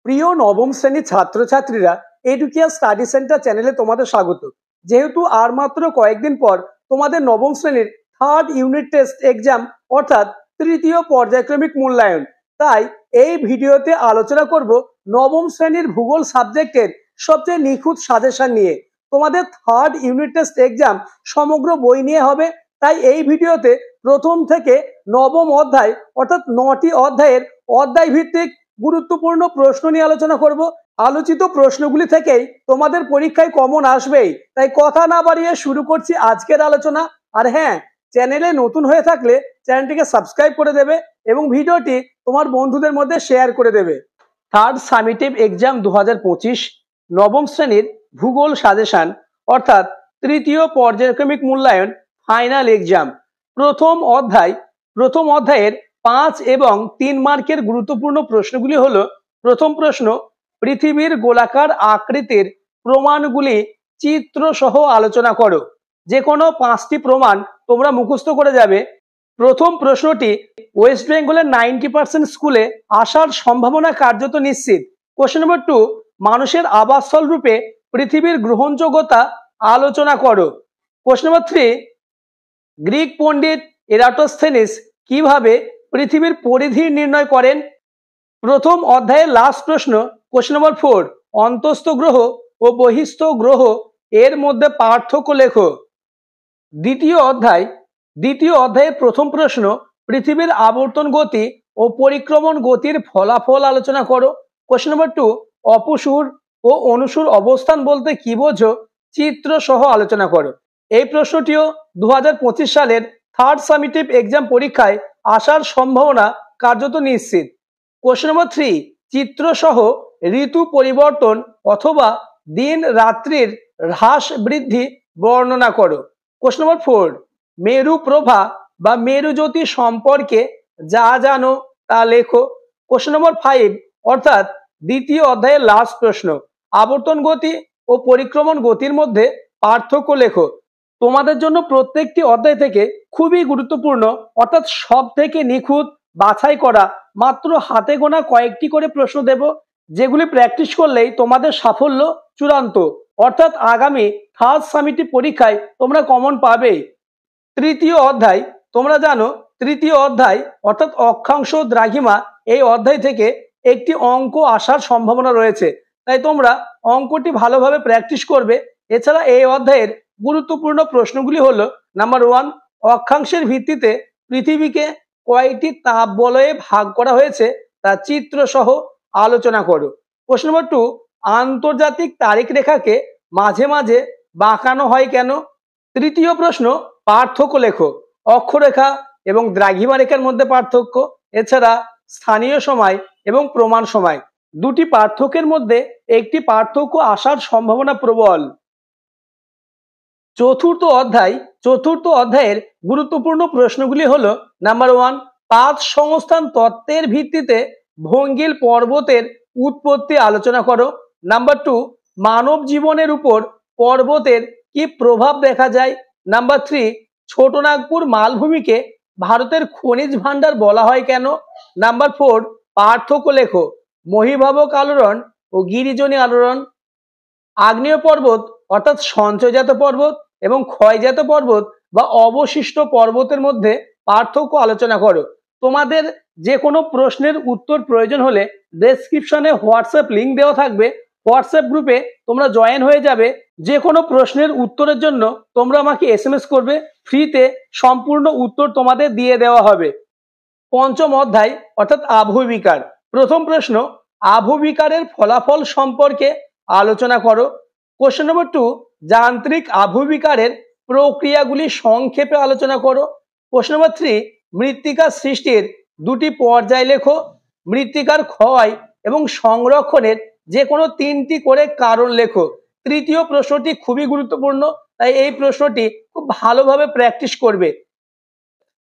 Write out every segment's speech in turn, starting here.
প্রিয় নবম শ্রেণীর ছাত্রছাত্রীরা, এডুকেয়ার স্টাডি সেন্টার চ্যানেলে তোমাদের স্বাগত। যেহেতু আর মাত্র কয়েকদিন পর তোমাদের নবম শ্রেণীর থার্ড ইউনিট টেস্ট এক্সাম অর্থাৎ তৃতীয় পর্যায়ক্রমিক মূল্যায়ন, তাই এই ভিডিওতে আলোচনা করব নবম শ্রেণীর ভূগোল সাবজেক্টের সবচেয়ে নিখুঁত সাজেশন নিয়ে। তোমাদের থার্ড ইউনিট টেস্ট এক্সাম সমগ্র বই নিয়ে হবে, তাই এই ভিডিওতে প্রথম থেকে নবম অধ্যায় অর্থাৎ 9টি অধ্যায়ের অধ্যায় ভিত্তিক গুরুত্বপূর্ণ প্রশ্ন নিয়ে আলোচনা করব। আলোচিত প্রশ্নগুলি থেকেই তোমাদের পরীক্ষায় কমন আসবেই, তাই কথা না বাড়িয়ে শুরু করছি আজকের আলোচনা। আর হ্যাঁ, চ্যানেলে নতুন হয়ে থাকলে চ্যানেলটিকে সাবস্ক্রাইব করে দেবে এবং ভিডিওটি তোমার বন্ধুদের মধ্যে শেয়ার করে দেবে। থার্ড সামিটিভ এক্সাম 2025 নবম শ্রেণীর ভূগোল সাজেশন অর্থাৎ তৃতীয় পর্যায়ক্রমিক মূল্যায়ন ফাইনাল এক্সাম প্রথম অধ্যায়ের 5 এবং 3 মার্কের গুরুত্বপূর্ণ প্রশ্নগুলি হলো: প্রথম প্রশ্ন, পৃথিবীর গোলাকার আকৃতির প্রমাণগুলি চিত্র সহ আলোচনা করো। যে কোনো 5টি প্রমাণ তোমরা মুখস্থ করে যাবে। প্রথম প্রশ্নটি, ওয়েস্ট বেঙ্গলের 90% স্কুলে আসার সম্ভাবনা কার্যত নিশ্চিত। কোশ্চেন নম্বর 2, মানুষের আবাসস্থল রূপে পৃথিবীর গ্রহণযোগ্যতা আলোচনা করো। কোশ্চেন নম্বর 3, গ্রিক পণ্ডিত এরাটোস্থেনিস কিভাবে পৃথিবীর পরিধি নির্ণয় করেন। প্রথম অধ্যায়ের লাস্ট প্রশ্ন, কোশ্চেন নম্বর 4, অন্তস্থ গ্রহ ও বহিস্থ গ্রহ এর মধ্যে পার্থক্য লেখো। দ্বিতীয় অধ্যায়ের প্রথম প্রশ্ন, পৃথিবীর আবর্তন গতি ও পরিক্রমণ গতির ফলাফল আলোচনা করো। কোশ্চেন নম্বর 2, অপসূর ও অনুসূর অবস্থান বলতে কি বোঝো, চিত্র সহ আলোচনা করো। এই প্রশ্নটিও 2025 সালের থার্ড সামিটিভ এক্সাম পরীক্ষায় আসার সম্ভাবনা কার্যত নিশ্চিত। কোশ্চেন নম্বর 3, চিত্র সহ ঋতু পরিবর্তন অথবা দিন রাত্রির হ্রাস বৃদ্ধি বর্ণনা করো। কোশ্চেন নম্বর 4, মেরু প্রভা বা মেরুজ্যোতি সম্পর্কে যা জানো তা লেখো। কোশ্চেন নম্বর 5 অর্থাৎ দ্বিতীয় অধ্যায়ের লাস্ট প্রশ্ন, আবর্তন গতি ও পরিক্রমণ গতির মধ্যে পার্থক্য লেখো। তোমাদের জন্য প্রত্যেকটি অধ্যায় থেকে খুবই গুরুত্বপূর্ণ অর্থাৎ সব থেকে নিখুঁত বাছাই করা মাত্র হাতে গোনা কয়েকটি করে প্রশ্ন দেব, যেগুলি প্র্যাকটিস করলেই তোমাদের সাফল্য চূড়ান্ত, অর্থাৎ আগামী থার্ড সামিটিভ পরীক্ষায় তোমরা কমন পাবেই। তৃতীয় অধ্যায়, তোমরা জানো তৃতীয় অধ্যায় অর্থাৎ অক্ষাংশ দ্রাঘিমা, এই অধ্যায় থেকে একটি অঙ্ক আসার সম্ভাবনা রয়েছে, তাই তোমরা অঙ্কটি ভালোভাবে প্র্যাকটিস করবে। এছাড়া এই অধ্যায়ের গুরুত্বপূর্ণ প্রশ্নগুলি হলো: নাম্বার 1, অক্ষাংশের ভিত্তিতে পৃথিবীকে কয়টি তাপ বলয়ে ভাগ করা হয়েছে তা চিত্র সহ আলোচনা করো। প্রশ্ন নম্বর 2, আন্তর্জাতিক তারিখ রেখাকে মাঝে মাঝে বাঁকানো হয় কেন। তৃতীয় প্রশ্ন, পার্থক্য লেখো। অক্ষরেখা এবং দ্রাঘিমা রেখার মধ্যে পার্থক্য, এছাড়া স্থানীয় সময় এবং প্রমাণ সময়, দুটি পার্থক্যের মধ্যে একটি পার্থক্য আসার সম্ভাবনা প্রবল। চতুর্থ অধ্যায়ের গুরুত্বপূর্ণ প্রশ্নগুলি হলো: নাম্বার 1, পাত সংস্থান তত্ত্বের ভিত্তিতে ভঙ্গিল পর্বতের উৎপত্তি আলোচনা করো। নাম্বার 2, মানব জীবনের উপর পর্বতের কি প্রভাব দেখা যায়। নাম্বার 3, ছোটনাগপুর মালভূমিকে ভারতের খনিজ ভাণ্ডার বলা হয় কেন। নাম্বার 4, পার্থক্য লেখো। মহীভাবক আলোড়ন ও গিরিজনী আলোড়ন, আগ্নেয় পর্বত অর্থাৎ সঞ্চয়জাত পর্বত এবং ক্ষয়জাত পর্বত বা অবশিষ্ট পর্বতের মধ্যে পার্থক্য আলোচনা করো। তোমাদের যে কোনো প্রশ্নের উত্তর প্রয়োজন হলে ডেসক্রিপশনে হোয়াটসঅ্যাপ লিঙ্ক দেওয়া থাকবে, হোয়াটসঅ্যাপ গ্রুপে তোমরা জয়েন হয়ে যাবে। যে কোনো প্রশ্নের উত্তরের জন্য তোমরা আমাকে SMS করবে, ফ্রিতে সম্পূর্ণ উত্তর তোমাদের দিয়ে দেওয়া হবে। পঞ্চম অধ্যায় অর্থাৎ আবহবিকার, প্রথম প্রশ্ন, আবহবিকারের ফলাফল সম্পর্কে আলোচনা করো। কোশ্চেন নম্বর 2, যান্ত্রিক আবহবিকারের প্রক্রিয়াগুলি সংক্ষেপে আলোচনা করো। কোশ্চেন নম্বর 3, মৃত্তিকা সৃষ্টির দুটি পর্যায় লেখো। মৃত্তিকার ক্ষয় এবং সংরক্ষণের যে কোনো 3টি করে কারণ লেখো। তৃতীয় প্রশ্নটি খুবই গুরুত্বপূর্ণ, তাই এই প্রশ্নটি খুব ভালোভাবে প্র্যাকটিস করবে।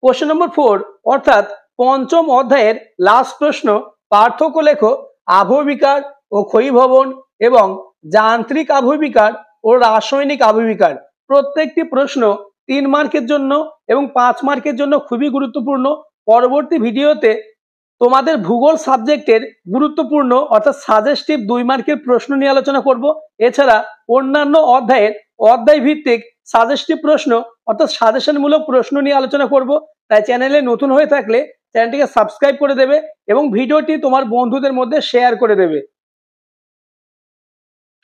কোশ্চেন নম্বর 4 অর্থাৎ পঞ্চম অধ্যায়ের লাস্ট প্রশ্ন, পার্থক্য লেখো আবহবিকার ও ক্ষয়ীভবন এবং যান্ত্রিক আবহবিকার ও রাসায়নিক আবহবিকার। প্রত্যেকটি প্রশ্ন 3 মার্কের জন্য এবং 5 মার্কের জন্য খুবই গুরুত্বপূর্ণ। পরবর্তী ভিডিওতে তোমাদের ভূগোল সাবজেক্টের গুরুত্বপূর্ণ অর্থাৎ সাজেস্টিভ 2 মার্কের প্রশ্ন নিয়ে আলোচনা করব। এছাড়া অন্যান্য অধ্যায়ের অধ্যায় ভিত্তিক সাজেস্টিভ প্রশ্ন অর্থাৎ সাজেশনমূলক প্রশ্ন নিয়ে আলোচনা করব। তাই চ্যানেলে নতুন হয়ে থাকলে চ্যানেলটিকে সাবস্ক্রাইব করে দেবে এবং ভিডিওটি তোমার বন্ধুদের মধ্যে শেয়ার করে দেবে।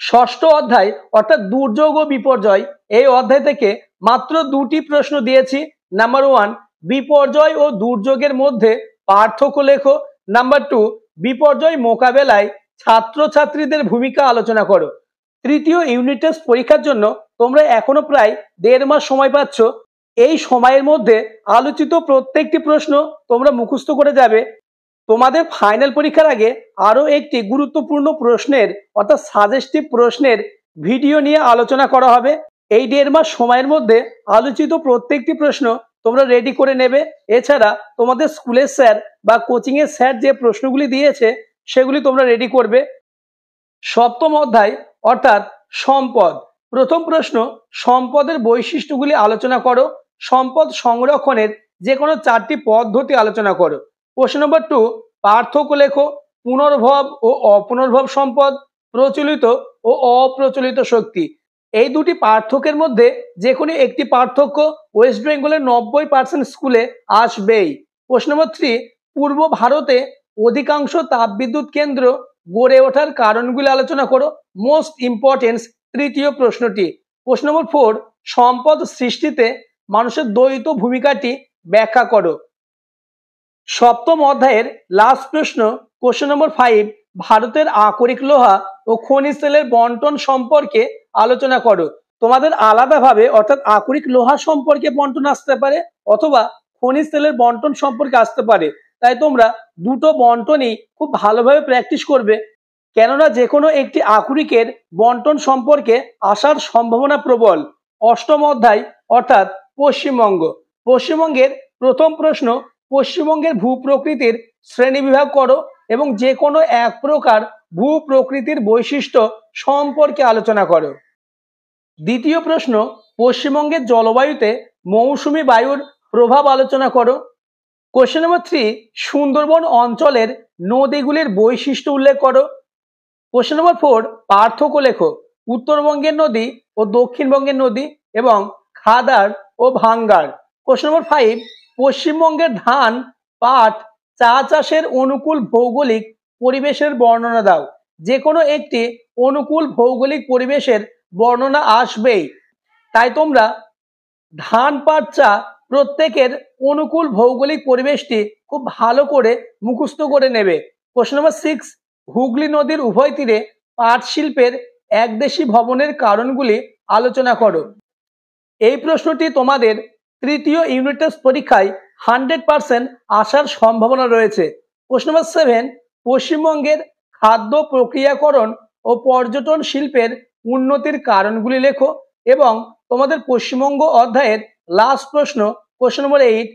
ষষ্ঠ অধ্যায় অর্থাৎ দুর্যোগ ও বিপর্যয়, এই অধ্যায় থেকে মাত্র 2টি প্রশ্ন দিয়েছি। নাম্বার 1, বিপর্যয় ও দুর্যোগের মধ্যে পার্থক্য লেখো। নাম্বার 2, বিপর্যয় মোকাবেলায় ছাত্রছাত্রীদের ভূমিকা আলোচনা করো। তৃতীয় ইউনিট টেস্ট পরীক্ষার জন্য তোমরা এখনো প্রায় 1.5 মাস সময় পাচ্ছ। এই সময়ের মধ্যে আলোচিত প্রত্যেকটি প্রশ্ন তোমরা মুখস্থ করে যাবে। তোমাদের ফাইনাল পরীক্ষার আগে আরো একটি গুরুত্বপূর্ণ প্রশ্নের অর্থাৎ সাজেস্টিভ প্রশ্নের ভিডিও নিয়ে আলোচনা করা হবে। এই 1.5 মাস সময়ের মধ্যে আলোচিত প্রত্যেকটি প্রশ্ন তোমরা রেডি করে নেবে। এছাড়া তোমাদের স্কুলের স্যার বা কোচিং এর স্যার যে প্রশ্নগুলি দিয়েছে সেগুলি তোমরা রেডি করবে। সপ্তম অধ্যায় অর্থাৎ সম্পদ, প্রথম প্রশ্ন, সম্পদের বৈশিষ্ট্যগুলি আলোচনা করো। সম্পদ সংরক্ষণের যে কোনো 4টি পদ্ধতি আলোচনা করো। প্রশ্ন নম্বর 2, পার্থক্য লেখো। পুনর্ভব ও অপুনর্ভব সম্পদ, প্রচলিত ও অপ্রচলিত শক্তি, এই দুটি পার্থক্যের মধ্যে যে কোনো একটি পার্থক্য ওয়েস্ট বেঙ্গলের 90% স্কুলে আসবেই। প্রশ্ন নম্বর 3, পূর্ব ভারতে অধিকাংশ তাপবিদ্যুৎ কেন্দ্র গড়ে ওঠার কারণগুলি আলোচনা করো। মোস্ট ইম্পর্টেন্স তৃতীয় প্রশ্নটি। প্রশ্ন নম্বর 4, সম্পদ সৃষ্টিতে মানুষের দ্বৈত ভূমিকাটি ব্যাখ্যা করো। সপ্তম অধ্যায়ের লাস্ট প্রশ্ন, কোশ্চেন নম্বর 5, ভারতের আকরিক লোহা ও খনিজ তেলের বন্টন সম্পর্কে আলোচনা করো। তোমাদের আলাদাভাবে অর্থাৎ আকরিক লোহা সম্পর্কে বন্টন আসতে পারে অথবা খনিজ তেলের বন্টন সম্পর্কে আসতে পারে। তাই তোমরা দুটো বন্টনই খুব ভালোভাবে প্র্যাকটিস করবে, কেননা যে কোনো একটি আকরিকের বন্টন সম্পর্কে আসার সম্ভাবনা প্রবল। অষ্টম অধ্যায় অর্থাৎ পশ্চিমবঙ্গ, পশ্চিমবঙ্গের প্রথম প্রশ্ন, পশ্চিমবঙ্গের ভূপ্রকৃতির শ্রেণীবিভাগ করো এবং যে কোনো এক প্রকার ভূপ্রকৃতির বৈশিষ্ট্য সম্পর্কে আলোচনা করো। দ্বিতীয় প্রশ্ন, পশ্চিমবঙ্গের জলবায়ুতে মৌসুমী বায়ুর প্রভাব আলোচনা করো। কোশ্চেন নম্বর 3, সুন্দরবন অঞ্চলের নদীগুলির বৈশিষ্ট্য উল্লেখ করো। কোশ্চেন নম্বর 4, পার্থক্য লেখো। উত্তরবঙ্গের নদী ও দক্ষিণবঙ্গের নদী এবং খাদার ও ভাঙ্গার। কোশ্চেন নম্বর 5, পশ্চিমবঙ্গের ধান, পাট, চা চাষের অনুকূল ভৌগোলিক পরিবেশের বর্ণনা দাও। যে কোনো একটি অনুকূল ভৌগোলিক পরিবেশের বর্ণনা আসবেই, তাই তোমরা ধান, পাট, চা প্রত্যেকের অনুকূল ভৌগোলিক পরিবেশটি খুব ভালো করে মুখস্থ করে নেবে। প্রশ্ন নম্বর 6, হুগলি নদীর উভয় তীরে পাট শিল্পের একদেশী ভবনের কারণগুলি আলোচনা করো। এই প্রশ্নটি তোমাদের তৃতীয় ইউনিট টেস্ট পরীক্ষায় 100% আসার সম্ভাবনা রয়েছে। প্রশ্ন নম্বর 7, পশ্চিমবঙ্গের খাদ্য প্রক্রিয়াকরণ ও পর্যটন শিল্পের উন্নতির কারণগুলি লেখো এবং তোমাদের পশ্চিমবঙ্গ অধ্যায়ের লাস্ট প্রশ্ন, কোশ্চেন নম্বর 8,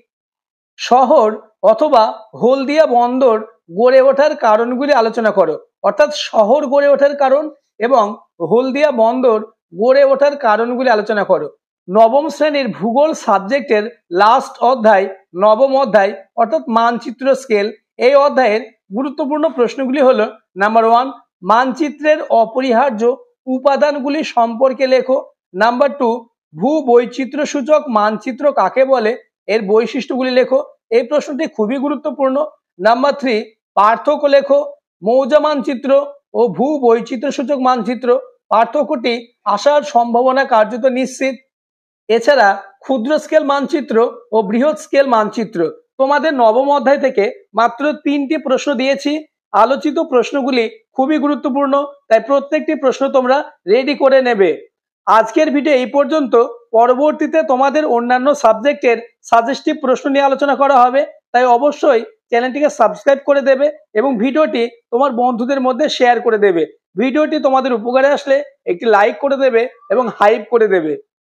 শহর অথবা হলদিয়া বন্দর গড়ে ওঠার কারণগুলি আলোচনা করো। অর্থাৎ শহর গড়ে ওঠার কারণ এবং হলদিয়া বন্দর গড়ে ওঠার কারণগুলি আলোচনা করো। নবম শ্রেণীর ভূগোল সাবজেক্টের লাস্ট অধ্যায়, নবম অধ্যায় অর্থাৎ মানচিত্র স্কেল, এই অধ্যায়ের গুরুত্বপূর্ণ প্রশ্নগুলি হলো নাম্বার 1, মানচিত্রের অপরিহার্য উপাদানগুলি সম্পর্কে লেখো। নাম্বার 2, ভূ বৈচিত্র্য সূচক মানচিত্র কাকে বলে, এর বৈশিষ্ট্যগুলি লেখো। এই প্রশ্নটি খুবই গুরুত্বপূর্ণ। নাম্বার 3, পার্থক্য লেখো। মৌজা মানচিত্র ও ভূ বৈচিত্র্য সূচক মানচিত্র, পার্থক্যটি আসার সম্ভাবনা কার্যত নিশ্চিত। এছাড়া ক্ষুদ্র স্কেল মানচিত্র ও বৃহৎ স্কেল মানচিত্র, তোমাদের নবম অধ্যায় থেকে মাত্র 3টি প্রশ্ন দিয়েছি। আলোচিত প্রশ্নগুলি খুবই গুরুত্বপূর্ণ, তাই প্রত্যেকটি প্রশ্ন তোমরা রেডি করে নেবে। আজকের ভিডিও এই পর্যন্ত। পরবর্তীতে তোমাদের অন্যান্য সাবজেক্টের সাজেস্টিভ প্রশ্ন নিয়ে আলোচনা করা হবে, তাই অবশ্যই চ্যানেলটিকে সাবস্ক্রাইব করে দেবে এবং ভিডিওটি তোমার বন্ধুদের মধ্যে শেয়ার করে দেবে। ভিডিওটি তোমাদের উপকারে আসলে একটি লাইক করে দেবে এবং হাইপ করে দেবে।